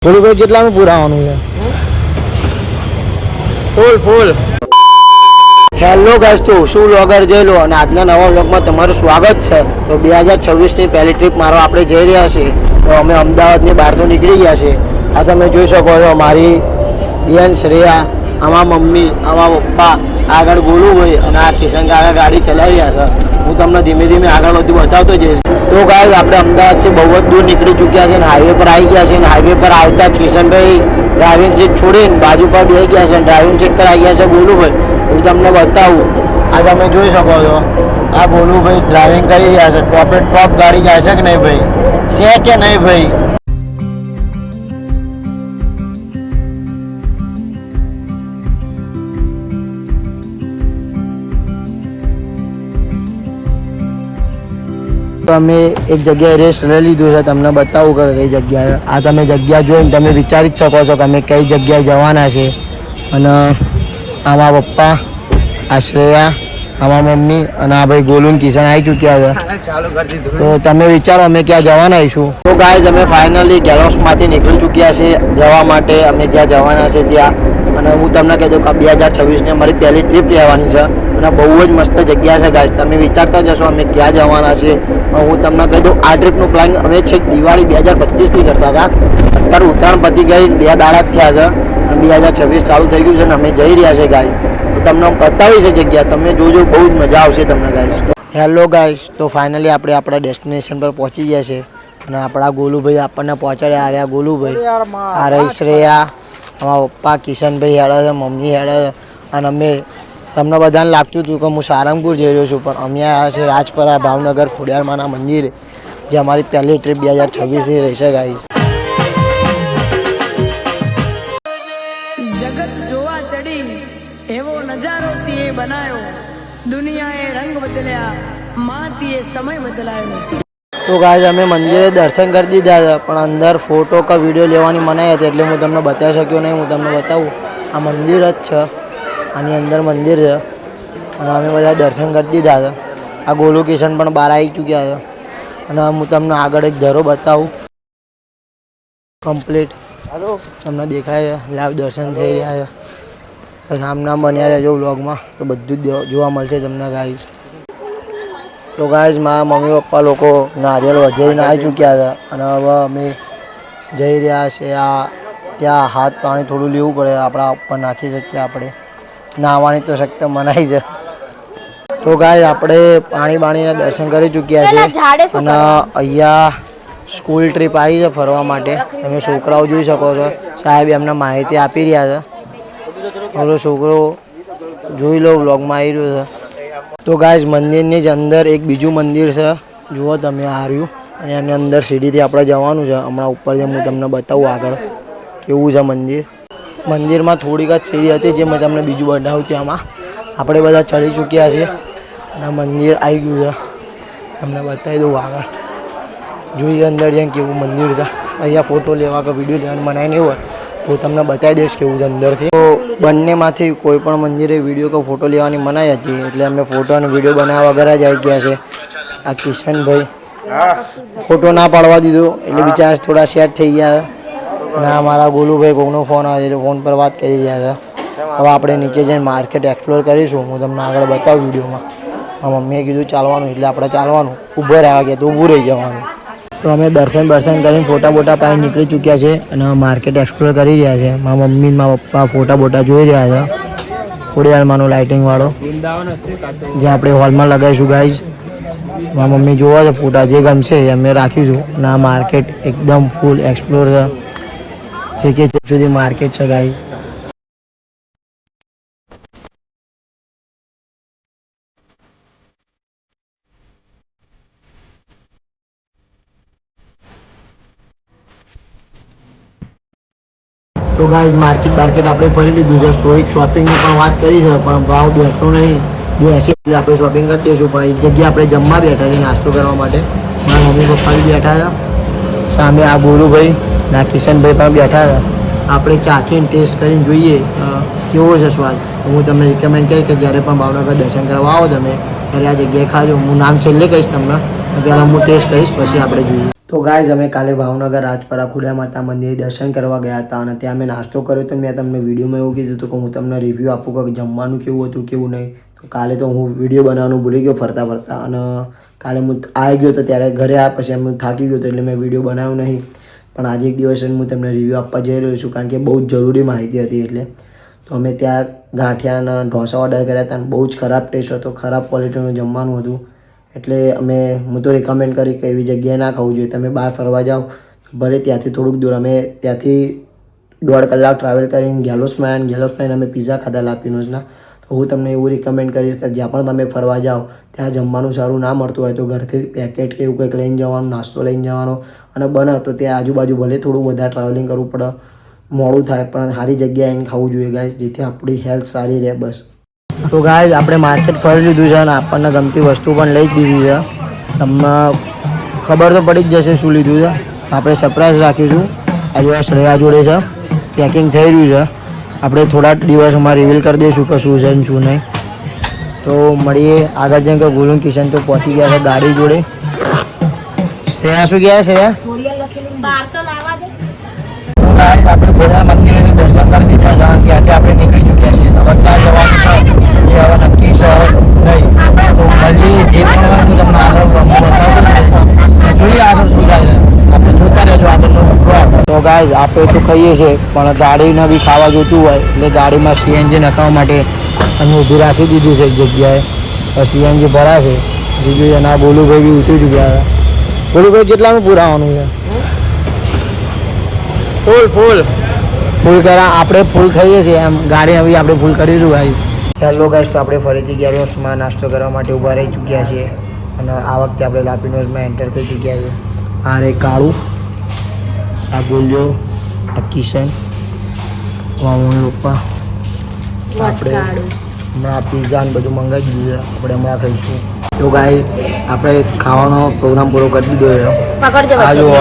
થોડું ભાઈ કેટલાનું પુરાવાનું છે? ફૂલ હેલો ગાઈસ, તો શું વ્લોગર જઈ લો અને આજના નવા વ્લોગમાં તમારું સ્વાગત છે. તો 2026ની પહેલી ટ્રીપ મારવા આપણે જઈ રહ્યા છીએ. તો અમે અમદાવાદની બહાર તો નીકળી ગયા છીએ. આ તમે જોઈ શકો છો મારી બેન શ્રેયા, આમાં મમ્મી, આમાં પપ્પા, આગળ ગોલુભાઈ અને આ કિશન કાકા ગાડી ચલાવી રહ્યા છે. હું તમને ધીમે ધીમે આગળ બધું બતાવતો જઈશ. તો ગાઈસ આપણે અમદાવાદથી બહુ જ દૂર નીકળી ચૂક્યા છે અને હાઈવે પર આવી ગયા છે. અને હાઈવે પર આવતા જ કિશનભાઈ ડ્રાઇવિંગ સીટ છોડીને બાજુ પર બેસી ગયા છે. ડ્રાઇવિંગ સીટ પર આવી ગયા છે ગોલુભાઈ. હું તમને બતાવું, આ તમે જોઈ શકો છો આ ગોલુભાઈ ડ્રાઇવિંગ કરી રહ્યા છે. ટોપે ટોપ ગાડી જાય છે કે નહીં ભાઈ? છે કે નહીં ભાઈ? અમે એક જગ્યાએ રેસ્ટ લઈ લીધું છે. તમને બતાવું કે કઈ જગ્યાએ. આ તમે જગ્યા જોઈને તમે વિચારી જ શકો છો કે અમે કઈ જગ્યાએ જવાના છે. અને આમાં પપ્પા, આ શ્રેયા, આમાં મમ્મી અને આ ભાઈ ગોલુન કિશન આવી ચૂક્યા છે. તો તમે વિચારો અમે ક્યાં જવાના આવીશું. તો ગાઈઝ અમે ફાઇનલી ગેલોસમાંથી નીકળી ચૂક્યા છે જવા માટે. અમે જ્યાં જવાના છે ત્યાં. અને હું તમને કહી દઉં કે 2026ની અમારી પહેલી ટ્રીપ રહેવાની છે. અને બહુ જ મસ્ત જગ્યા છે ગાઈઝ. તમે વિચારતા જશો અમે ક્યાં જવાના છીએ. પણ હું તમને કહી દઉં આ ટ્રીપનું પ્લાનિંગ અમે છેક દિવાળી 2025થી કરતા હતા. અત્યારે ઉત્તરાયણ પતી ગઈ, 2 દાડા જ થયા છે અને 2026 ચાલુ થઈ ગયું છે અને અમે જઈ રહ્યા છે ગાઈઝ. તો તમને બતાવી છે જગ્યા, તમે જોજો, બહુ જ મજા આવશે તમને ગાઈઝ. હેલો ગાઈઝ, તો ફાઇનલી આપણે આપણા ડેસ્ટિનેશન પર પહોંચી ગયા છે. અને આપણા ગોલુભાઈ આપણને પહોંચાડ્યા. આ રહ્યા ગોલુભાઈ, આ રહી શ્રેયા, અમારા પપ્પા કિશનભાઈ હેડા છે, મમ્મી હેડા છે. અને અમે તમને બધાને લાગતું હતું કે હું સારંગપુર જઈ રહ્યો છું, પણ અમે આવ્યા છે રાજપરા ભાવનગર ખોડિયારમાંના મંદિરે, જે અમારી પહેલી ટ્રીપ 2026ની રહેશે ગાઈઝ. જગત જોવા ચડી એવો નજારો તીએ બનાયો, દુનિયાએ રંગ બદલ્યા, માતીએ સમય બદલાયો. તો ગાઈઝ અમે મંદિરે દર્શન કરી દીધા છે, પણ અંદર ફોટો કે વિડીયો લેવાની મનાઈ હતી એટલે હું તમને બતાવી શક્યો નહીં. હું તમને બતાવું, આ મંદિર જ છે, આની અંદર મંદિર છે અને અમે બધા દર્શન કરી દીધા છે. આ ગોલુ કિશન પણ બહાર આવી ચૂક્યા છે. અને હું તમને આગળ એક ધરો બતાવું કમ્પ્લીટ. તમને દેખાય છે લાઈવ દર્શન થઈ રહ્યા છે. તો સામના બન્યા રહેજો વ્લોગમાં, તો બધું જ જોવા મળશે તમને ગાઈઝ. તો ગાઈઝ મારા મમ્મી પપ્પા લોકો નારિયેલ વધેરીને આવી ચૂક્યા છે. અને હવે અમે જઈ રહ્યા છે આ ત્યાં હાથ પાણી થોડું લેવું પડે, આપણા ઉપર નાખી શકીએ આપણે. નાહવાની તો શક્તિ મનાઈ છે. તો ગાઈઝ આપણે પાણીના દર્શન કરી ચૂક્યા છે. અને અહીંયા સ્કૂલ ટ્રીપ આવી છે ફરવા માટે. તમે છોકરાઓ જોઈ શકો છો, સાહેબ એમને માહિતી આપી રહ્યા છે. ઓલો છોકરો જોઈ લો વ્લોગમાં આવી રહ્યો છે. તો ગાઈઝ મંદિરની જ અંદર એક બીજું મંદિર છે, જુઓ તમે આ રહ્યું. અને એની અંદર સીડીથી આપણે જવાનું છે. હમણાં ઉપર જે હું તમને બતાવું આગળ કેવું છે મંદિર. મંદિરમાં થોડીક જ સીડી હતી જે મેં તમને બીજું બનાવ્યું. ત્યાંમાં આપણે બધા ચડી ચૂક્યા છીએ અને મંદિર આવી ગયું છે. તમને બતાવી દઉં આગળ, જોઈએ અંદર જઈને કેવું મંદિર છે. અહીંયા ફોટો લેવા કે વિડીયો લેવાની મનાઈ નહીં હોય, હું તમને બતાવી દઈશ કેવું છે અંદરથી. તો બંનેમાંથી કોઈ પણ મંદિરે વિડીયો કે ફોટો લેવાની મનાઈ હતી, એટલે અમે ફોટો અને વિડીયો બનાવવા વગર જ આવી ગયા છે. આ કિશનભાઈ ફોટો ના પાડવા દીધો એટલે બિચારા થોડા સેટ થઈ ગયા. અને આ મારા ગોલુભાઈ કોઈનો ફોન આવે એટલે ફોન પર વાત કરી રહ્યા છે. હવે આપણે નીચે જઈને માર્કેટ એક્સપ્લોર કરીશું. હું તમને આગળ બતાવું વિડીયોમાં. મમ્મીએ કીધું ચાલવાનું એટલે આપણે ચાલવાનું. ઊભો રહેવા ગયા તો ઊભું રહી જવાનું. તો અમે દર્શન કરીને ફોટા બોટા પાડી નીકળી ચૂક્યા છે અને માર્કેટ એક્સપ્લોર કરી રહ્યા છે. મારા મમ્મી મારા પપ્પા ફોટા બોટા જોઈ રહ્યા છે. ખોડિયારમાંનો લાઇટિંગવાળો જે આપણે હોલમાં લગાવીશું ગાઈઝ. મારા મમ્મી જોવા છે ફોટા, જે ગમશે એ અમે રાખીશું. અને આ માર્કેટ એકદમ ફૂલ એક્સપ્લોર છે કે સુધી માર્કેટ છે ગાઈઝ. તો ગાઈઝ માર્કેટ આપણે ફરી લીધું છે. થોડીક શોપિંગની પણ વાત કરી છે, પણ ભાવ બેઠો નહીં. બેસી એટલે આપણે શોપિંગ કરી દઈશું. પણ એક જગ્યાએ આપણે જમવા બેઠા છીએ નાસ્તો કરવા માટે. મારા મમ્મી પપ્પા બી બેઠા હતા. સામે આ ગોલુભાઈ ના કિશનભાઈ પણ બેઠા હતા. આપણે ચાખીને ટેસ્ટ કરીને જોઈએ કેવો છે સ્વાદ. હું તમને રિકમેન્ડ કહીશ કે જ્યારે પણ ભાવનગર દર્શન કરવા આવો તમે ત્યારે આ જગ્યાએ ખાજો. હું નામ છેલ્લે કહીશ તમને, પહેલાં હું ટેસ્ટ કહીશ પછી આપણે જોઈએ. તો ગાઈઝ અમે કાલે ભાવનગર રાજપરા ખુડા માતા મંદિરે દર્શન કરવા ગયા હતા અને ત્યાં મેં નાસ્તો કર્યો તો મેં તમને વિડીયોમાં એવું કીધું હતું કે હું તમને રિવ્યૂ આપું કે જમવાનું કેવું હતું કેવું નહીં. તો કાલે તો હું વિડીયો બનાવવાનું ભૂલી ગયો ફરતા ફરતા અને કાલે હું આવી ગયો તો ત્યારે ઘરે આવ્યા પછી હું થાકી ગયો હતો એટલે મેં વિડીયો બનાવ્યો નહીં. પણ આજે એક દિવસ હું તમને રિવ્યૂ આપવા જઈ રહ્યો છું કારણ કે બહુ જ જરૂરી માહિતી હતી એટલે. તો અમે ત્યાં ગાંઠિયાના ઢોસા ઓર્ડર કર્યા હતા અને બહુ જ ખરાબ ટેસ્ટ હતો, ખરાબ ક્વોલિટીનું જમવાનું હતું. એટલે હું તો રિકમેન્ડ કરી કે એવી જગ્યાએ ના ખાવું જોઈએ. તમે બહાર ફરવા જાઓ ભલે ત્યાંથી થોડુંક દૂર, અમે ત્યાંથી 1.5 કલાક ટ્રાવેલ કરીને ગેલોસમાં અમે પિઝા ખાધા લાપીનોઝના. તો હું તમને એવું રિકમેન્ડ કરીશ કે જ્યાં પણ તમે ફરવા જાઓ ત્યાં જમવાનું સારું ના મળતું હોય તો ઘરથી પેકેટ કે એવું કંઈક લઈને જવાનું, નાસ્તો લઈને જવાનો અને બને તો ત્યાં આજુબાજુ ભલે થોડું વધારે ટ્રાવેલિંગ કરવું પડે, મોડું થાય પણ સારી જગ્યાએ આવીને ખાવું જોઈએ ગાઈઝ, જેથી આપણી હેલ્થ સારી રહે. બસ તો ગાઈઝ આપણે માર્કેટ ફરી લીધું છે અને આપણને ગમતી વસ્તુ પણ લઈ જ દીધી છે. તમને ખબર તો પડી જ જશે શું લીધું છે. આપણે સરપ્રાઈઝ રાખીશું. આ શ્રેયા જોડે છે, પેકિંગ થઈ રહ્યું છે. આપણે થોડા દિવસમાં રિવીલ કરી દઈશું કે શું છે ને શું નહીં. તો મળીએ આગળ જઈને કે ગુલુ કિશન તો પહોંચી ગયા છે ગાડી જોડે. શ્રેયા શું ગયા છે? તો ગાઈઝ આપણે ખોડિયાર મંદિરે દર્શન કરી દીધા છે અને ત્યાંથી આપણે નીકળી ચૂક્યા છીએ. હવે ક્યાં જવાનું છે એ હવે નક્કી છે નહીં. તો મળીએ જે પણ હોય હું તમને આગળ બતાવું. જોઈએ આગળ શું થાય છે, આપણે જોતા રહેજો આગળનો બ્લોગ. તો ગાઈઝ આપણે તો ખાઈએ છીએ પણ ગાડીને બી ખાવા જોતું હોય એટલે ગાડીમાં સીએનજી નખાવવા માટે અમે ઊભી રાખી દીધી છે એક જગ્યાએ. સીએનજી ભરાશે. બીજું એના બોલુભાઈ બી ઉતરી ચૂક્યા હતા. બોલુભાઈ કેટલાનું પુરાવાનું છે? ફૂલ કરા આપણે ફૂલ ખાઈએ છીએ એમ ગાડી હવે આપણે ફૂલ કરીશું ગાઈઝ. હેલો ગાઈઝ, તો આપણે ફરીથી ગેલોસમાં નાસ્તો કરવા માટે ઊભા રહી ચૂક્યા છીએ અને આ વખતે આપણે લાપીનોઝમાં એન્ટર થઈ ચૂક્યા છીએ. આ રે કાળું, આ બોલ્યો, આ કિશન, વામણ લોપા. આપણે હમણાં પિઝા ને બધું મંગાવી દીધું છે, આપણે હમણાં ખાઈશું. તો ગાઈઝ આપણે ખાવાનો પ્રોગ્રામ પૂરો કરી દીધો છે. આ જુઓ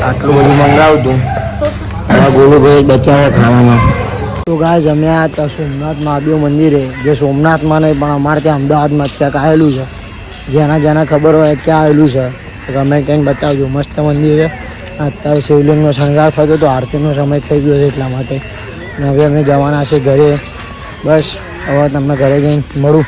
આટલું બધું મંગાવ્યું હતું. હવે ગોલુભાઈ બચાવે ખાવામાં. તો ગાઈઝ અમે આ હતા સોમનાથ મહાદેવ મંદિરે, જે સોમનાથમાં નહીં પણ અમારે ત્યાં અમદાવાદમાં જ ક્યાંક આવેલું છે. જેના ખબર હોય ક્યાં આવેલું છે તો તમે કંઈક બતાવજો. મસ્ત મંદિર છે. અત્યારે શિવલિંગનો શણગાર થતો તો આરતીનો સમય થઈ ગયો છે એટલા માટે. અને હવે અમે જવાના છે ઘરે. બસ હવે તમને ઘરે જઈને મળું.